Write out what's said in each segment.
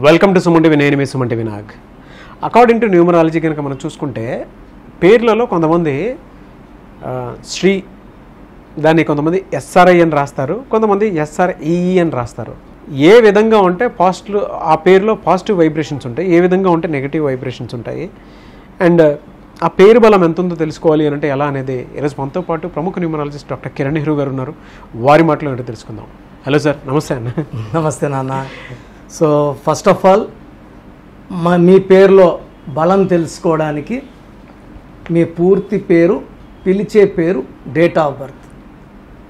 Welcome to Suman TV. నేను మీ Suman TV Nag. According to numerology కనుక మనం చూసుకుంటే పేర్లలో కొంతమంది శ్రీ దాన్ని కొంతమంది ఎస్ఆర్ఐ అని రాస్తారు, కొంతమంది ఎస్ఆర్ఈఈ అని రాస్తారు. ఏ విధంగా ఉంటే పాజిటివ్ ఆ పేరులో పాజిటివ్ వైబ్రేషన్స్ ఉంటాయి, ఏ విధంగా ఉంటే నెగిటివ్ వైబ్రేషన్స్ ఉంటాయి, అండ్ ఆ పేరు బలం ఎంత ఉందో తెలుసుకోవాలి అని అంటే ఎలా అనేది ఈరోజు మనతో పాటు ప్రముఖ న్యూమరాలజిస్ట్ డాక్టర్ కిరణ్ నెహ్రూ గారు ఉన్నారు. వారి మాటలో ఏంటో తెలుసుకుందాం. హలో సార్, నమస్తే అన్న. నమస్తే నాన్న. సో ఫస్ట్ ఆఫ్ ఆల్ మీ పేరులో బలం తెలుసుకోవడానికి మీ పూర్తి పేరు, పిలిచే పేరు, డేట్ ఆఫ్ బర్త్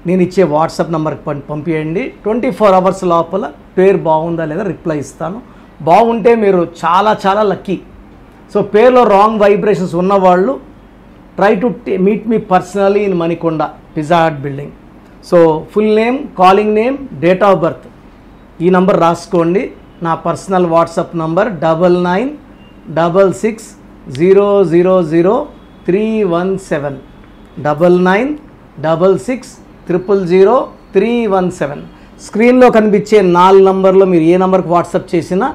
నేను ఇచ్చే వాట్సాప్ నెంబర్కి పంపించండి. 24 అవర్స్ లోపల పేరు బాగుందా లేదా రిప్లై ఇస్తాను. బాగుంటే మీరు చాలా చాలా లక్కీ. సో పేరులో రాంగ్ వైబ్రేషన్స్ ఉన్నవాళ్ళు try to meet me personally in Manikonda pizza Hut building. So full name, calling name, date of birth ఈ నంబర్ రాసుకోండి. నా పర్సనల్ వాట్సాప్ నంబర్ 9966000317 9966000317. స్క్రీన్లో కనిపించే 4 నంబర్లో మీరు ఏ నంబర్కి వాట్సాప్ చేసినా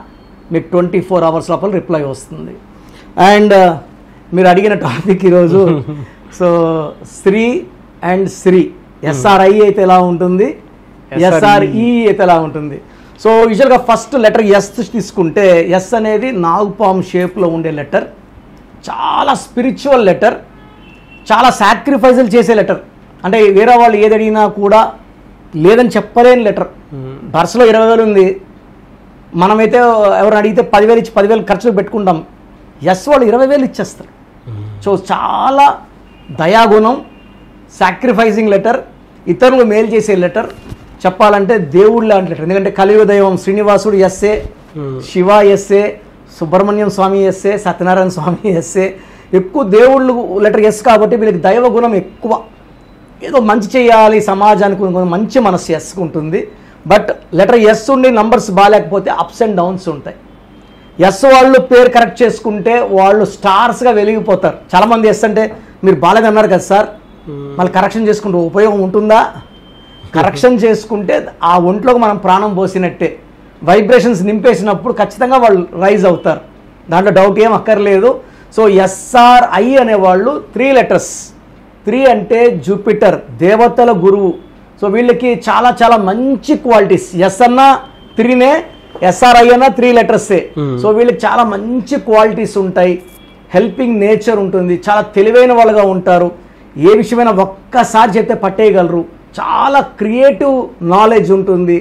మీకు 24 అవర్స్ లోపల రిప్లై వస్తుంది. అండ్ మీరు అడిగిన టాపిక్ ఈరోజు so Shri and Shri, SRI అయితే ఎలా ఉంటుంది, ఎస్ఆర్ఈ అయితే ఎలా ఉంటుంది. సో యూజువల్గా ఫస్ట్ లెటర్ ఎస్ తీసుకుంటే, ఎస్ అనేది నాగుపాము షేప్లో ఉండే లెటర్, చాలా స్పిరిచువల్ లెటర్, చాలా సాక్రిఫైజులు చేసే లెటర్. అంటే వేరే వాళ్ళు ఏది అడిగినా కూడా లేదని చెప్పలేని లెటర్. బర్స్లో 20,000 ఉంది, మనమైతే ఎవరిని అడిగితే 10,000 ఇచ్చి 10,000 ఖర్చులు పెట్టుకుంటాం. ఎస్ వాళ్ళు 20,000 ఇచ్చేస్తారు. సో చాలా దయాగుణం, సాక్రిఫైజింగ్ లెటర్, ఇతరులు మేలు చేసే లెటర్, చెప్పాలంటే దేవుడు లాంటి లెటర్. ఎందుకంటే కలియుగ దైవం శ్రీనివాసుడు ఎస్ఏ, శివ ఎస్ఏ, సుబ్రహ్మణ్యం స్వామి ఎస్ఏ, సత్యనారాయణ స్వామి ఎస్ఏ, ఎక్కువ దేవుళ్ళు లెటర్ ఎస్ కాబట్టి వీళ్ళకి దైవ గుణం ఎక్కువ. ఏదో మంచి చేయాలి సమాజానికి, మంచి మనస్సు ఎస్కి ఉంటుంది. బట్ లెటర్ ఎస్ ఉండి నంబర్స్ బాగాలేకపోతే అప్స్ అండ్ డౌన్స్ ఉంటాయి. ఎస్ వాళ్ళు పేరు కరెక్ట్ చేసుకుంటే వాళ్ళు స్టార్స్గా వెలిగిపోతారు. చాలామంది ఎస్ అంటే మీరు బాగాలేదన్నారు కదా సార్, మళ్ళీ కరెక్షన్ చేసుకుంటే ఉపయోగం ఉంటుందా? కరెక్షన్ చేసుకుంటే ఆ ఒంట్లోకి మనం ప్రాణం పోసినట్టే. వైబ్రేషన్స్ నింపేసినప్పుడు ఖచ్చితంగా వాళ్ళు రైజ్ అవుతారు, దాంట్లో డౌట్ ఏం అక్కర్లేదు. సో ఎస్ఆర్ఐ అనేవాళ్ళు 3 లెటర్స్. 3 అంటే జూపిటర్, దేవతల గురువు. సో వీళ్ళకి చాలా చాలా మంచి క్వాలిటీస్. ఎస్ అన్న 3నే, ఎస్ఆర్ఐ అన్న 3 లెటర్సే. సో వీళ్ళకి చాలా మంచి క్వాలిటీస్ ఉంటాయి. హెల్పింగ్ నేచర్ ఉంటుంది, చాలా తెలివైన వాళ్ళుగా ఉంటారు, ఏ విషయమైనా ఒక్కసారి చెప్తే పట్టేయగలరు, చాలా క్రియేటివ్ నాలెడ్జ్ ఉంటుంది.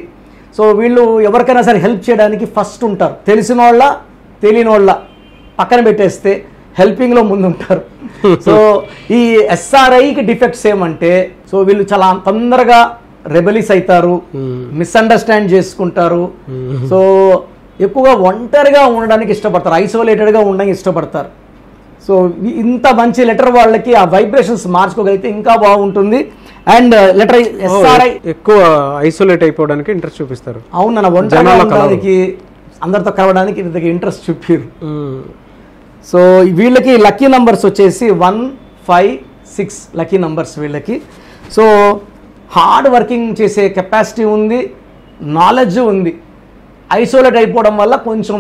సో వీళ్ళు ఎవరికైనా సరే హెల్ప్ చేయడానికి ఫస్ట్ ఉంటారు. తెలిసిన వాళ్ళ తెలియని వాళ్ళ పక్కన పెట్టేస్తే హెల్పింగ్లో ముందుంటారు. సో ఈ ఎస్ఆర్ఐకి డిఫెక్ట్స్ ఏమంటే, సో వీళ్ళు చాలా తొందరగా రెబెలిస్ అవుతారు, మిస్అండర్స్టాండ్ చేసుకుంటారు. సో ఎక్కువగా ఒంటరిగా ఉండడానికి ఇష్టపడతారు, ఐసోలేటెడ్గా ఉండడానికి ఇష్టపడతారు. సో ఇంత మంచి లెటర్ వాళ్ళకి ఆ వైబ్రేషన్స్ మార్చుకోగలిగితే ఇంకా బాగుంటుంది. అండ్ లెటర్ ఎస్ఆర్ఐ ఎక్కువ ఐసోలేట్ అయిపోవడానికి ఇంట్రెస్ట్ చూపిస్తారు. అవునన్న, ఒంటరిగా ఉండడానికి, అందరితో కలవడానికి ఇంట్రెస్ట్ చూపారు. సో వీళ్ళకి లక్కీ నంబర్స్ వచ్చేసి 1, 5, 6 లక్కీ నంబర్స్ వీళ్ళకి. సో హార్డ్ వర్కింగ్ చేసే కెపాసిటీ ఉంది, నాలెడ్జ్ ఉంది. ఐసోలేట్ అయిపోవడం వల్ల కొంచెం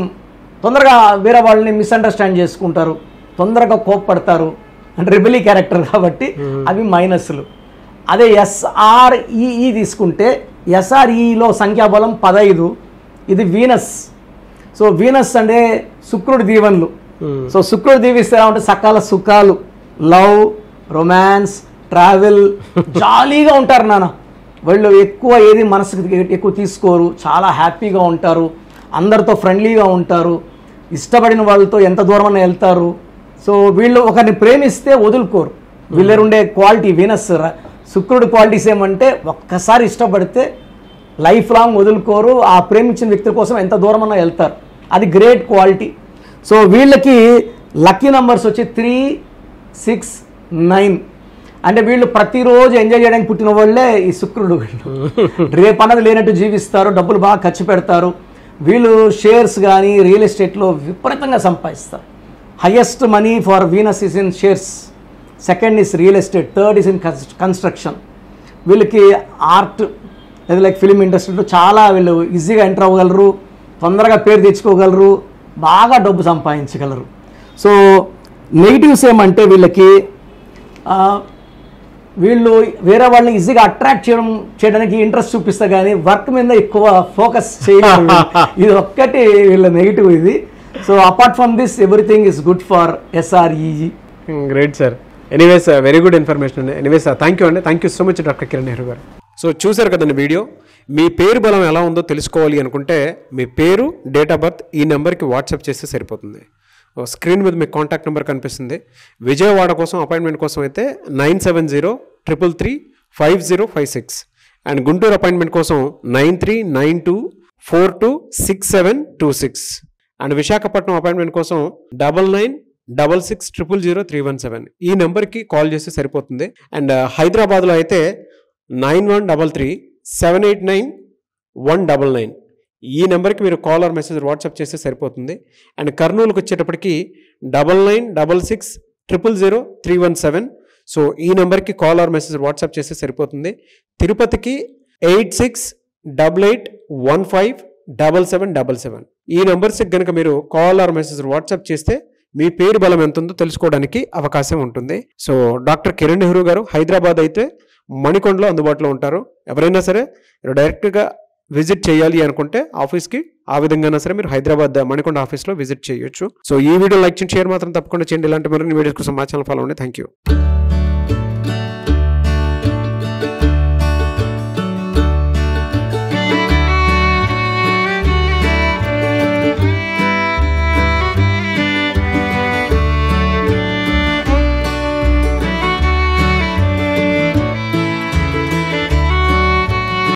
తొందరగా వేరే వాళ్ళని మిస్అండర్స్టాండ్ చేసుకుంటారు, తొందరగా కోప్పడతారు, అంటే రెబెలీ క్యారెక్టర్ కాబట్టి అవి మైనస్లు. అదే ఎస్ఆర్ఈఈ తీసుకుంటే, ఎస్ఆర్ఈలో సంఖ్యాబలం 15, ఇది వీనస్. సో వీనస్ అంటే శుక్రుడి దీవెనలు. సో శుక్రుడు దీవిస్తే అంటే సకాల సుఖాలు, లవ్, రొమాన్స్, ట్రావెల్, జాలీగా ఉంటారు నాన్న. వాళ్ళు ఎక్కువ ఏది మనసుకు ఎక్కువ తీసుకోరు, చాలా హ్యాపీగా ఉంటారు, అందరితో ఫ్రెండ్లీగా ఉంటారు, ఇష్టపడిన వాళ్ళతో ఎంత దూరమైనా వెళ్తారు. సో వీళ్ళు ఒకరిని ప్రేమిస్తే వదులుకోరు. వీళ్ళుండే క్వాలిటీ వీనస్, శుక్రుడి క్వాలిటీస్ ఏమంటే ఒక్కసారి ఇష్టపడితే లైఫ్ లాంగ్ వదులుకోరు, ఆ ప్రేమించిన వ్యక్తి కోసం ఎంత దూరమైనా వెళ్తారు. అది గ్రేట్ క్వాలిటీ. సో వీళ్ళకి లక్కీ నంబర్స్ వచ్చి 3, 6, 9. అంటే వీళ్ళు ప్రతిరోజు ఎంజాయ్ చేయడానికి పుట్టిన వాళ్ళే ఈ శుక్రుడు. రేపు అన్నది లేనట్టు జీవిస్తారు, డబ్బులు బాగా ఖర్చు పెడతారు. వీళ్ళు షేర్స్ కానీ రియల్ ఎస్టేట్లో విపరీతంగా సంపాదిస్తారు. Highest money for Venus is in shares, second is real estate, third is in construction. వీళ్ళకి ఆర్ట్, లైక్ ఫిలిం ఇండస్ట్రీలో చాలా వీళ్ళు ఈజీగా ఎంటర్ అవ్వగలరు, తొందరగా పేరు తెచ్చుకోగలరు, బాగా డబ్బు సంపాదించగలరు. సో నెగిటివ్స్ ఏమంటే వీళ్ళు వేరే వాళ్ళని ఈజీగా అట్రాక్ట్ చేయడానికి ఇంట్రెస్ట్ చూపిస్తారు, కానీ వర్క్ మీద ఎక్కువ ఫోకస్ చేయడం ఇది ఒక్కటి వీళ్ళ నెగిటివ్ ఇది. So apart from this everything is good for SREG. Great sir. Anyways very good information అండి. ఎనీవేస్ థ్యాంక్ యూ అండి. Thank you so much doctor Kiran Nehru గారు. సో చూసారు కదండి వీడియో. మీ పేరు బలం ఎలా ఉందో తెలుసుకోవాలి అనుకుంటే మీ పేరు, డేట్ ఆఫ్ బర్త్ ఈ నెంబర్కి వాట్సాప్ చేస్తే సరిపోతుంది. స్క్రీన్ మీద మీకు కాంటాక్ట్ నెంబర్ కనిపిస్తుంది. విజయవాడ కోసం అపాయింట్మెంట్ కోసం అయితే 9703335056 అండ్ గుంటూరు అపాయింట్మెంట్ కోసం 9392426726 అండ్ విశాఖపట్నం అపాయింట్మెంట్ కోసం 9966600317 ఈ నెంబర్కి కాల్ చేస్తే సరిపోతుంది. అండ్ హైదరాబాద్లో అయితే 9133789199 ఈ నెంబర్కి మీరు కాల్ ఆర్ మెసేజ్ వాట్సాప్ చేస్తే సరిపోతుంది. అండ్ కర్నూలుకి వచ్చేటప్పటికి 9966000317 సో ఈ నెంబర్కి కాల్ ఆర్ మెసేజ్ వాట్సాప్ చేస్తే సరిపోతుంది. తిరుపతికి 8688157777 ఈ నెంబర్స్కి కనుక మీరు కాల్ ఆర్ మెసేజ్ వాట్సాప్ చేస్తే మీ పేరు బలం ఎంత ఉందో తెలుసుకోవడానికి అవకాశం ఉంటుంది. సో డాక్టర్ కిరణ్ నెహ్రూ గారు హైదరాబాద్ అయితే మణికొండలో అందుబాటులో ఉంటారు. ఎవరైనా సరే మీరు డైరెక్ట్గా విజిట్ చేయాలి అనుకుంటే ఆఫీస్కి ఆ విధంగా సరే మీరు హైదరాబాద్ మణికొండ ఆఫీస్లో విజిట్ చేయొచ్చు. సో ఈ వీడియో లైక్ చేయండి, షేర్ మాత్రం తప్పకుండా చేయండి. ఇలాంటి మరిన్ని వీడియోస్ కోసం మా ఛానల్ ఫాలో అవ్వండి. Thank you.